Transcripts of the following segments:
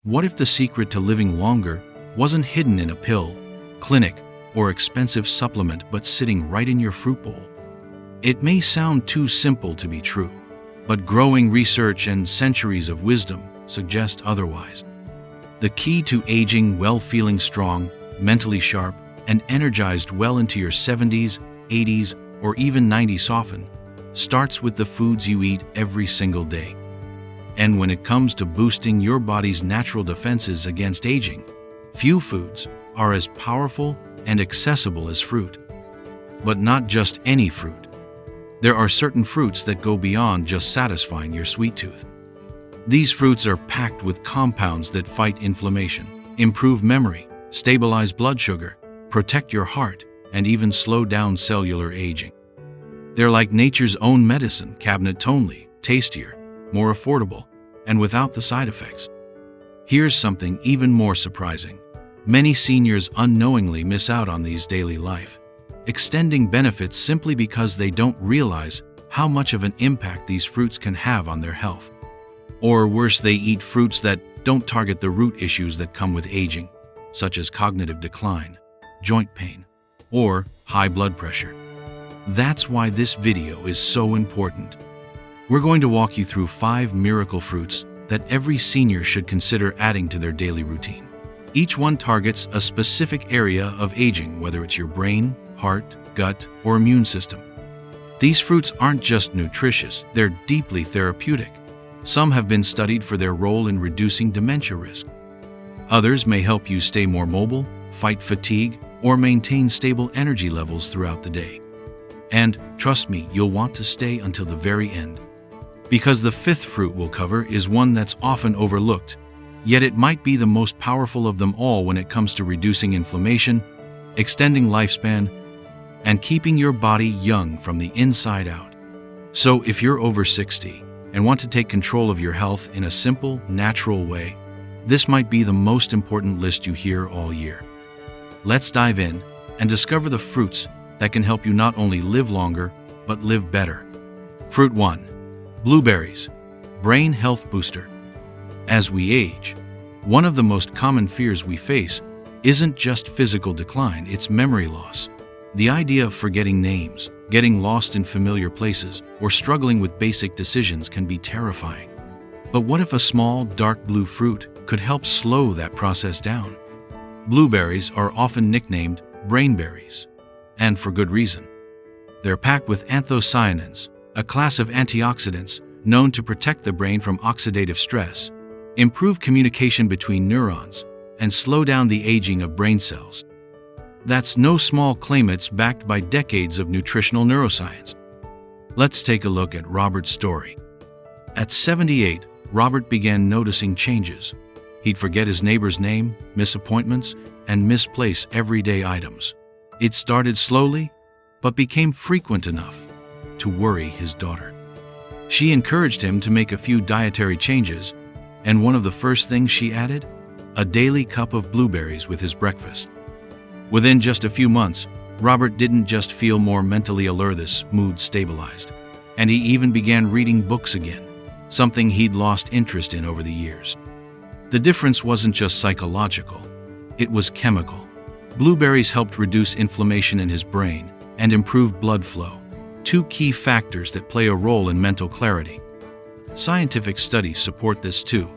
What if the secret to living longer wasn't hidden in a pill, clinic, or expensive supplement but sitting right in your fruit bowl? It may sound too simple to be true, but growing research and centuries of wisdom suggest otherwise. The key to aging well, feeling strong, mentally sharp, and energized well into your 70s, 80s, or even 90s often, starts with the foods you eat every single day. And when it comes to boosting your body's natural defenses against aging, few foods are as powerful and accessible as fruit. But not just any fruit. There are certain fruits that go beyond just satisfying your sweet tooth. These fruits are packed with compounds that fight inflammation, improve memory, stabilize blood sugar, protect your heart, and even slow down cellular aging. They're like nature's own medicine cabinet, only tastier, more affordable, and without the side effects. Here's something even more surprising. Many seniors unknowingly miss out on these daily life extending benefits simply because they don't realize how much of an impact these fruits can have on their health. Or worse, they eat fruits that don't target the root issues that come with aging, such as cognitive decline, joint pain, or high blood pressure. That's why this video is so important. We're going to walk you through 5 miracle fruits that every senior should consider adding to their daily routine. Each one targets a specific area of aging, whether it's your brain, heart, gut, or immune system. These fruits aren't just nutritious, they're deeply therapeutic. Some have been studied for their role in reducing dementia risk. Others may help you stay more mobile, fight fatigue, or maintain stable energy levels throughout the day. And trust me, you'll want to stay until the very end. Because the 5th fruit we'll cover is one that's often overlooked, yet it might be the most powerful of them all when it comes to reducing inflammation, extending lifespan, and keeping your body young from the inside out. So if you're over 60 and want to take control of your health in a simple, natural way, this might be the most important list you hear all year. Let's dive in and discover the fruits that can help you not only live longer, but live better. Fruit 1. Blueberries, brain health booster. As we age, one of the most common fears we face isn't just physical decline, it's memory loss. The idea of forgetting names, getting lost in familiar places, or struggling with basic decisions can be terrifying. But what if a small, dark blue fruit could help slow that process down? Blueberries are often nicknamed brainberries, and for good reason. They're packed with anthocyanins, a class of antioxidants known to protect the brain from oxidative stress, improve communication between neurons, and slow down the aging of brain cells. That's no small claim. It's backed by decades of nutritional neuroscience. Let's take a look at Robert's story. At 78, Robert began noticing changes. He'd forget his neighbor's name, miss appointments, and misplace everyday items. It started slowly, but became frequent enough to worry his daughter. She encouraged him to make a few dietary changes, and one of the first things she added? A daily cup of blueberries with his breakfast. Within just a few months, Robert didn't just feel more mentally alert, his mood stabilized, and he even began reading books again, something he'd lost interest in over the years. The difference wasn't just psychological, it was chemical. Blueberries helped reduce inflammation in his brain and improve blood flow, 2 key factors that play a role in mental clarity. Scientific studies support this too.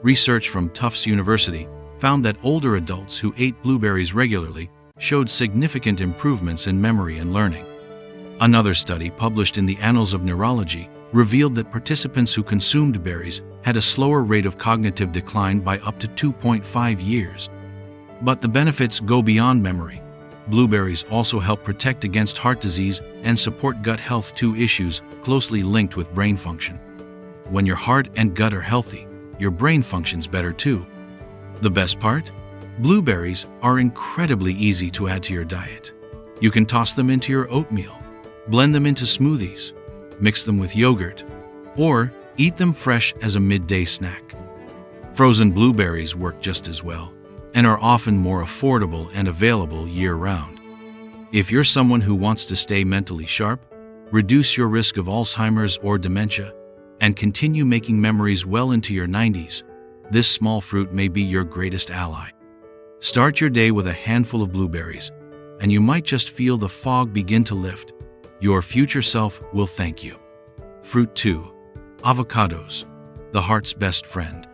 Research from Tufts University found that older adults who ate blueberries regularly showed significant improvements in memory and learning. Another study published in the Annals of Neurology revealed that participants who consumed berries had a slower rate of cognitive decline by up to 2.5 years. But the benefits go beyond memory. Blueberries also help protect against heart disease and support gut health, 2 issues closely linked with brain function. When your heart and gut are healthy, your brain functions better too. The best part? Blueberries are incredibly easy to add to your diet. You can toss them into your oatmeal, blend them into smoothies, mix them with yogurt, or eat them fresh as a midday snack. Frozen blueberries work just as well and are often more affordable and available year-round. If you're someone who wants to stay mentally sharp, reduce your risk of Alzheimer's or dementia, and continue making memories well into your 90s, this small fruit may be your greatest ally. Start your day with a handful of blueberries, and you might just feel the fog begin to lift. Your future self will thank you. Fruit 2. Avocados, the heart's best friend.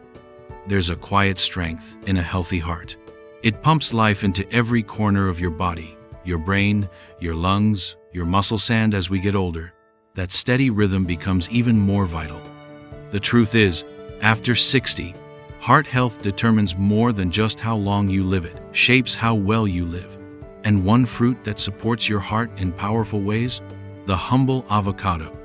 There's a quiet strength in a healthy heart. It pumps life into every corner of your body, your brain, your lungs, your muscle sand. As we get older, that steady rhythm becomes even more vital. The truth is, after 60, heart health determines more than just how long you live. It shapes how well you live. And one fruit that supports your heart in powerful ways? The humble avocado.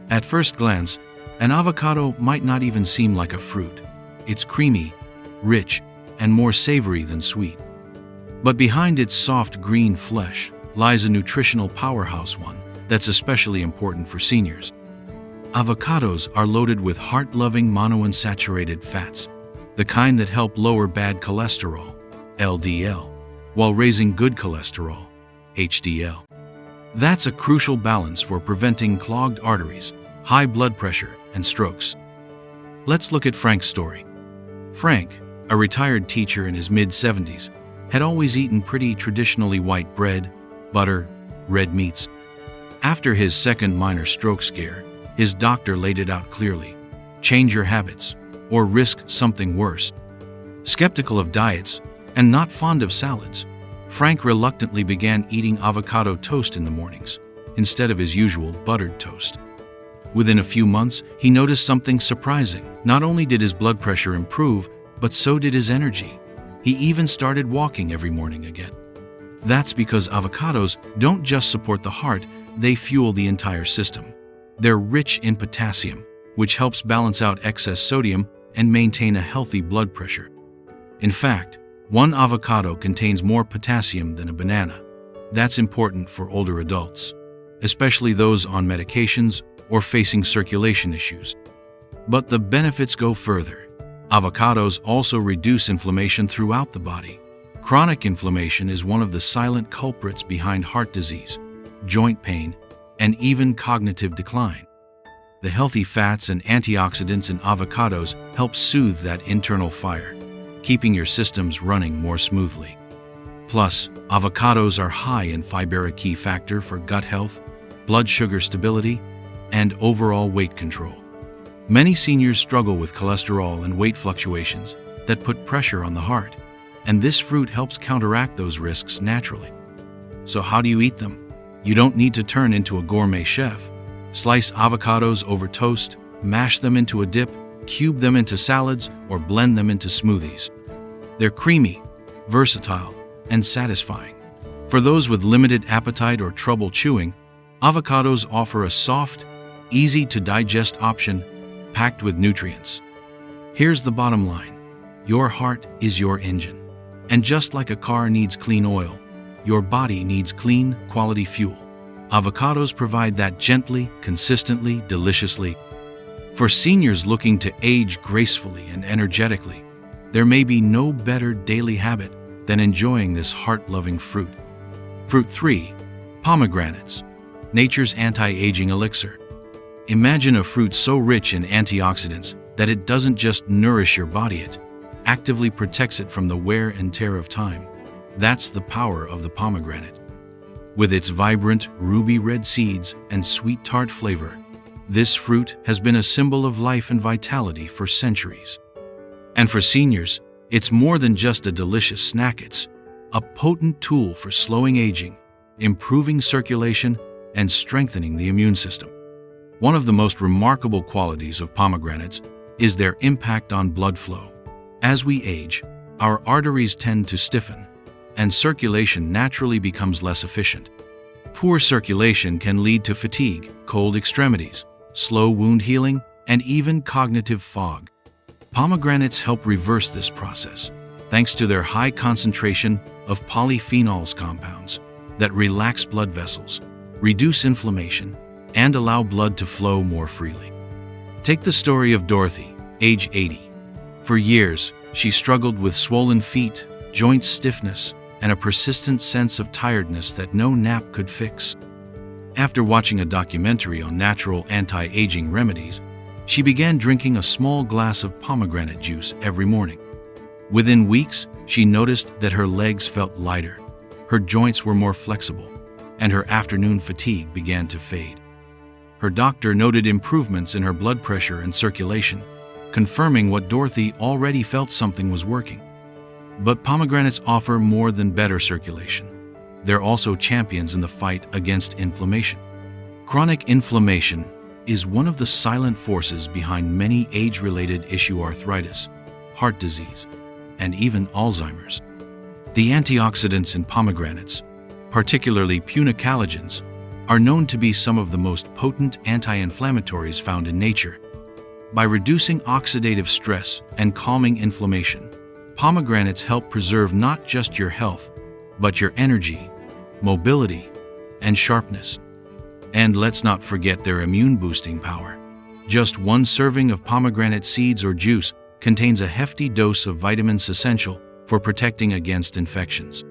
At first glance, an avocado might not even seem like a fruit. It's creamy, rich, and more savory than sweet. But behind its soft green flesh lies a nutritional powerhouse, one that's especially important for seniors. Avocados are loaded with heart-loving monounsaturated fats, the kind that help lower bad cholesterol, LDL, while raising good cholesterol, HDL. That's a crucial balance for preventing clogged arteries, high blood pressure, and strokes. Let's look at Frank's story. Frank, a retired teacher in his mid-70s, had always eaten pretty traditionally white bread, butter, red meats. After his second minor stroke scare, his doctor laid it out clearly: change your habits, or risk something worse. Skeptical of diets, and not fond of salads, Frank reluctantly began eating avocado toast in the mornings, instead of his usual buttered toast. Within a few months, he noticed something surprising. Not only did his blood pressure improve, but so did his energy. He even started walking every morning again. That's because avocados don't just support the heart, they fuel the entire system. They're rich in potassium, which helps balance out excess sodium and maintain a healthy blood pressure. In fact, one avocado contains more potassium than a banana. That's important for older adults, especially those on medications or facing circulation issues. But the benefits go further. Avocados also reduce inflammation throughout the body. Chronic inflammation is one of the silent culprits behind heart disease, joint pain, and even cognitive decline. The healthy fats and antioxidants in avocados help soothe that internal fire, keeping your systems running more smoothly. Plus, avocados are high in fiber, a key factor for gut health, blood sugar stability, and overall weight control. Many seniors struggle with cholesterol and weight fluctuations that put pressure on the heart, and this fruit helps counteract those risks naturally. So how do you eat them? You don't need to turn into a gourmet chef. Slice avocados over toast, mash them into a dip, cube them into salads, or blend them into smoothies. They're creamy, versatile, and satisfying. For those with limited appetite or trouble chewing, avocados offer a soft, easy-to-digest option packed with nutrients. Here's the bottom line: your heart is your engine. And just like a car needs clean oil, your body needs clean, quality fuel. Avocados provide that gently, consistently, deliciously. For seniors looking to age gracefully and energetically, there may be no better daily habit than enjoying this heart-loving fruit. Fruit 3. Pomegranates, nature's anti-aging elixir. Imagine a fruit so rich in antioxidants that it doesn't just nourish your body, it actively protects it from the wear and tear of time. That's the power of the pomegranate. With its vibrant, ruby red seeds and sweet tart flavor, this fruit has been a symbol of life and vitality for centuries. And for seniors, it's more than just a delicious snack, it's a potent tool for slowing aging, improving circulation, and strengthening the immune system. One of the most remarkable qualities of pomegranates is their impact on blood flow. As we age, our arteries tend to stiffen, and circulation naturally becomes less efficient. Poor circulation can lead to fatigue, cold extremities, slow wound healing, and even cognitive fog. Pomegranates help reverse this process, thanks to their high concentration of polyphenols compounds that relax blood vessels, reduce inflammation, and allow blood to flow more freely. Take the story of Dorothy, age 80. For years, she struggled with swollen feet, joint stiffness, and a persistent sense of tiredness that no nap could fix. After watching a documentary on natural anti-aging remedies, She began drinking a small glass of pomegranate juice every morning. Within weeks, she noticed that her legs felt lighter, her joints were more flexible, and her afternoon fatigue began to fade. Her doctor noted improvements in her blood pressure and circulation, confirming what Dorothy already felt: something was working. But pomegranates offer more than better circulation. They're also champions in the fight against inflammation. Chronic inflammation is one of the silent forces behind many age-related issues: arthritis, heart disease, and even Alzheimer's. The antioxidants in pomegranates, particularly punicalagins, are known to be some of the most potent anti-inflammatories found in nature. By reducing oxidative stress and calming inflammation, pomegranates help preserve not just your health, but your energy, mobility, and sharpness. And let's not forget their immune-boosting power. Just one serving of pomegranate seeds or juice contains a hefty dose of vitamins essential for protecting against infections.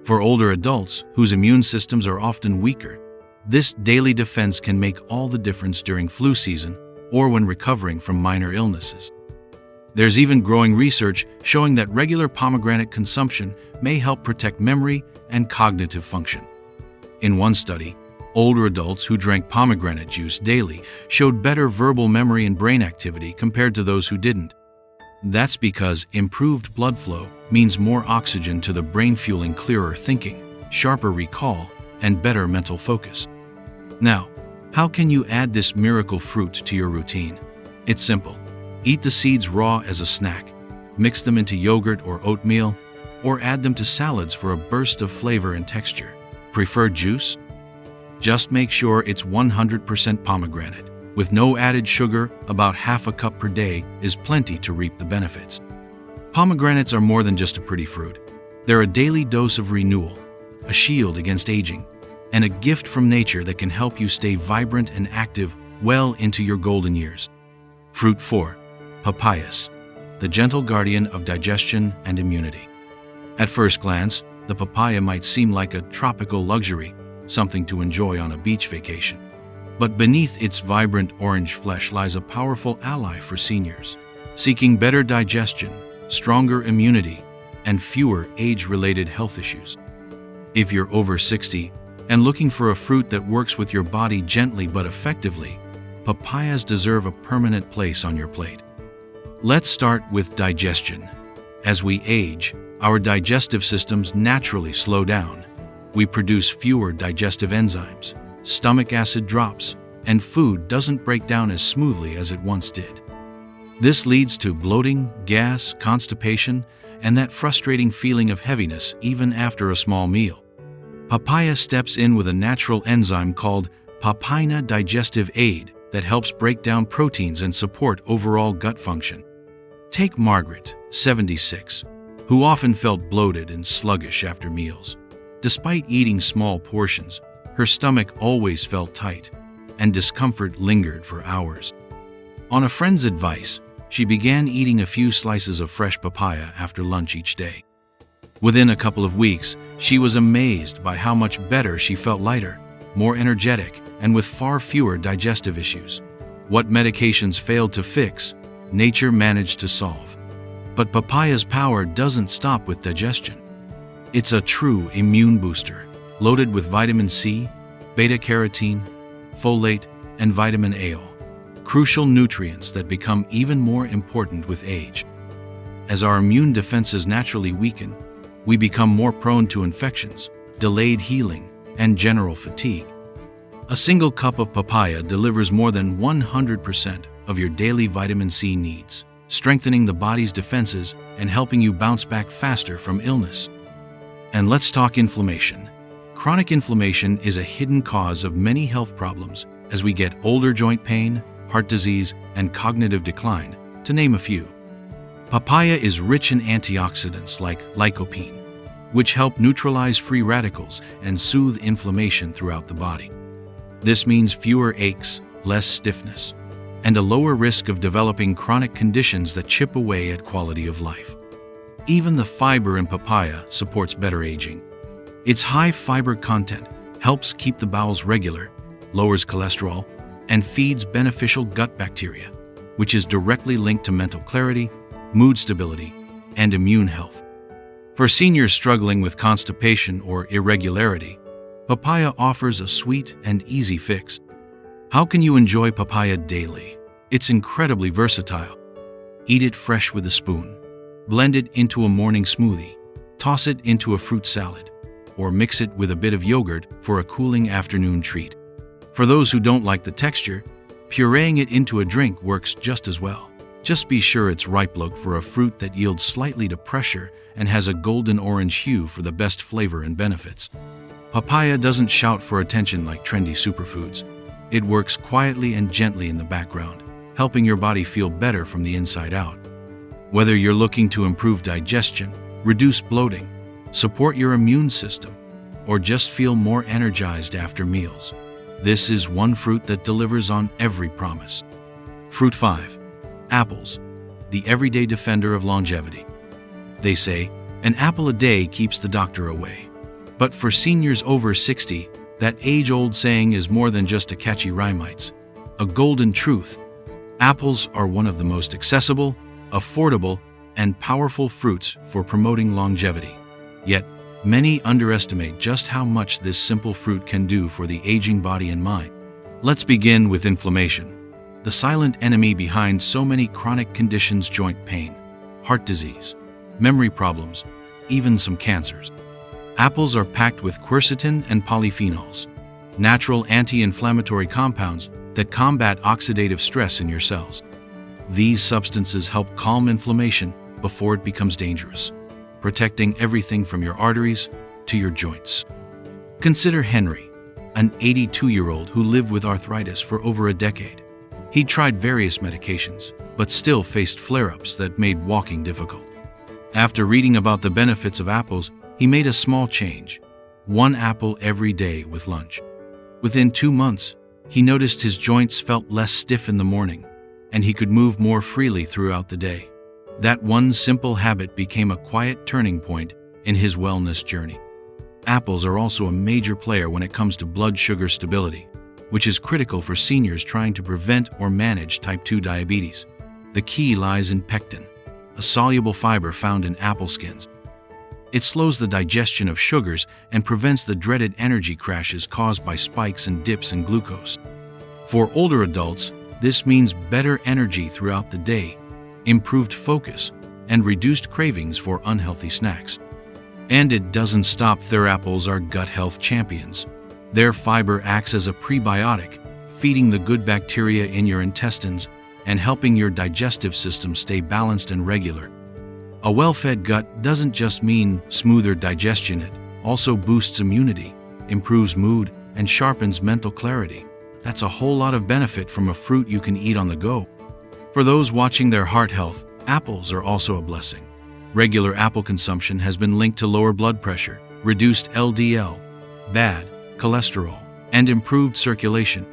For older adults whose immune systems are often weaker, this daily defense can make all the difference during flu season or when recovering from minor illnesses. There's even growing research showing that regular pomegranate consumption may help protect memory and cognitive function. In one study, older adults who drank pomegranate juice daily showed better verbal memory and brain activity compared to those who didn't. That's because improved blood flow means more oxygen to the brain, fueling clearer thinking, sharper recall, and better mental focus. Now, how can you add this miracle fruit to your routine? It's simple. Eat the seeds raw as a snack, mix them into yogurt or oatmeal, or add them to salads for a burst of flavor and texture. Prefer juice? Just make sure it's 100% pomegranate. With no added sugar, about half a cup per day is plenty to reap the benefits. Pomegranates are more than just a pretty fruit. They're a daily dose of renewal, a shield against aging, and a gift from nature that can help you stay vibrant and active well into your golden years. Fruit 4. Papayas, the gentle guardian of digestion and immunity. At first glance, the papaya might seem like a tropical luxury, something to enjoy on a beach vacation. But beneath its vibrant orange flesh lies a powerful ally for seniors, seeking better digestion, stronger immunity, and fewer age-related health issues. If you're over 60 and looking for a fruit that works with your body gently but effectively, papayas deserve a permanent place on your plate. Let's start with digestion. As we age, our digestive systems naturally slow down. We produce fewer digestive enzymes, stomach acid drops, and food doesn't break down as smoothly as it once did. This leads to bloating, gas, constipation, and that frustrating feeling of heaviness even after a small meal. Papaya steps in with a natural enzyme called papain digestive aid that helps break down proteins and support overall gut function. Take Margaret, 76, who often felt bloated and sluggish after meals. Despite eating small portions, her stomach always felt tight, and discomfort lingered for hours. On a friend's advice, she began eating a few slices of fresh papaya after lunch each day. Within a couple of weeks, she was amazed by how much better she felt: lighter, more energetic, and with far fewer digestive issues. What medications failed to fix, nature managed to solve. But papaya's power doesn't stop with digestion. It's a true immune booster, loaded with vitamin C, beta-carotene, folate, and vitamin A, crucial nutrients that become even more important with age. As our immune defenses naturally weaken, we become more prone to infections, delayed healing, and general fatigue. A single cup of papaya delivers more than 100% of your daily vitamin C needs, strengthening the body's defenses and helping you bounce back faster from illness. And let's talk inflammation. Chronic inflammation is a hidden cause of many health problems as we get older: joint pain, heart disease, and cognitive decline, to name a few. Papaya is rich in antioxidants like lycopene, which help neutralize free radicals and soothe inflammation throughout the body. This means fewer aches, less stiffness, and a lower risk of developing chronic conditions that chip away at quality of life. Even the fiber in papaya supports better aging. Its high fiber content helps keep the bowels regular, lowers cholesterol, and feeds beneficial gut bacteria, which is directly linked to mental clarity, mood stability, and immune health. For seniors struggling with constipation or irregularity, papaya offers a sweet and easy fix. How can you enjoy papaya daily? It's incredibly versatile. Eat it fresh with a spoon. Blend it into a morning smoothie. Toss it into a fruit salad. Or mix it with a bit of yogurt for a cooling afternoon treat. For those who don't like the texture, pureeing it into a drink works just as well. Just be sure it's ripe. Look for a fruit that yields slightly to pressure and has a golden orange hue for the best flavor and benefits. Papaya doesn't shout for attention like trendy superfoods. It works quietly and gently in the background, helping your body feel better from the inside out. Whether you're looking to improve digestion, reduce bloating, support your immune system, or just feel more energized after meals, this is one fruit that delivers on every promise. Fruit 5. Apples, the everyday defender of longevity. They say, an apple a day keeps the doctor away. But for seniors over 60, that age-old saying is more than just a catchy rhyme. It's a golden truth. Apples are one of the most accessible, affordable, and powerful fruits for promoting longevity. Yet, many underestimate just how much this simple fruit can do for the aging body and mind. Let's begin with inflammation, the silent enemy behind so many chronic conditions: joint pain, heart disease, memory problems, even some cancers. Apples are packed with quercetin and polyphenols, natural anti-inflammatory compounds that combat oxidative stress in your cells. These substances help calm inflammation before it becomes dangerous, protecting everything from your arteries to your joints. Consider Henry, an 82-year-old who lived with arthritis for over a decade. He tried various medications, but still faced flare-ups that made walking difficult. After reading about the benefits of apples, he made a small change: one apple every day with lunch. Within 2 months, he noticed his joints felt less stiff in the morning, and he could move more freely throughout the day. That one simple habit became a quiet turning point in his wellness journey. Apples are also a major player when it comes to blood sugar stability, which is critical for seniors trying to prevent or manage type 2 diabetes. The key lies in pectin, a soluble fiber found in apple skins. It slows the digestion of sugars and prevents the dreaded energy crashes caused by spikes and dips in glucose. For older adults, this means better energy throughout the day, improved focus, and reduced cravings for unhealthy snacks. And it doesn't stop there. Apples are gut health champions. Their fiber acts as a prebiotic, feeding the good bacteria in your intestines and helping your digestive system stay balanced and regular. A well-fed gut doesn't just mean smoother digestion, it also boosts immunity, improves mood, and sharpens mental clarity. That's a whole lot of benefit from a fruit you can eat on the go. For those watching their heart health, apples are also a blessing. Regular apple consumption has been linked to lower blood pressure, reduced LDL, bad cholesterol, and improved circulation.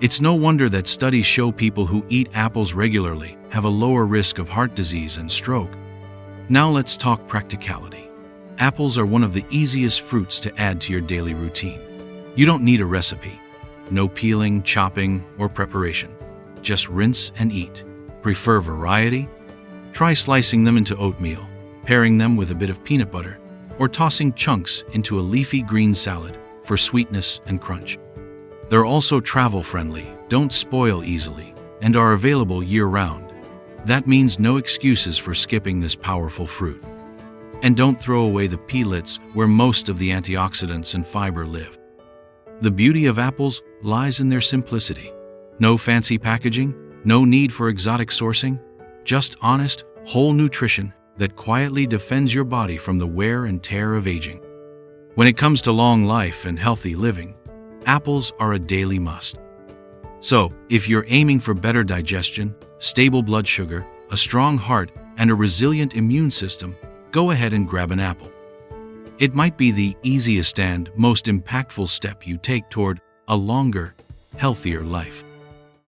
It's no wonder that studies show people who eat apples regularly have a lower risk of heart disease and stroke. Now let's talk practicality. Apples are one of the easiest fruits to add to your daily routine. You don't need a recipe. No peeling, chopping, or preparation. Just rinse and eat. Prefer variety? Try slicing them into oatmeal, pairing them with a bit of peanut butter, or tossing chunks into a leafy green salad for sweetness and crunch. They're also travel-friendly, don't spoil easily, and are available year-round. That means no excuses for skipping this powerful fruit. And don't throw away the peelets where most of the antioxidants and fiber live. The beauty of apples lies in their simplicity. No fancy packaging, no need for exotic sourcing, just honest, whole nutrition that quietly defends your body from the wear and tear of aging. When it comes to long life and healthy living, apples are a daily must. So, if you're aiming for better digestion, stable blood sugar, a strong heart, and a resilient immune system, go ahead and grab an apple. It might be the easiest and most impactful step you take toward a longer, healthier life.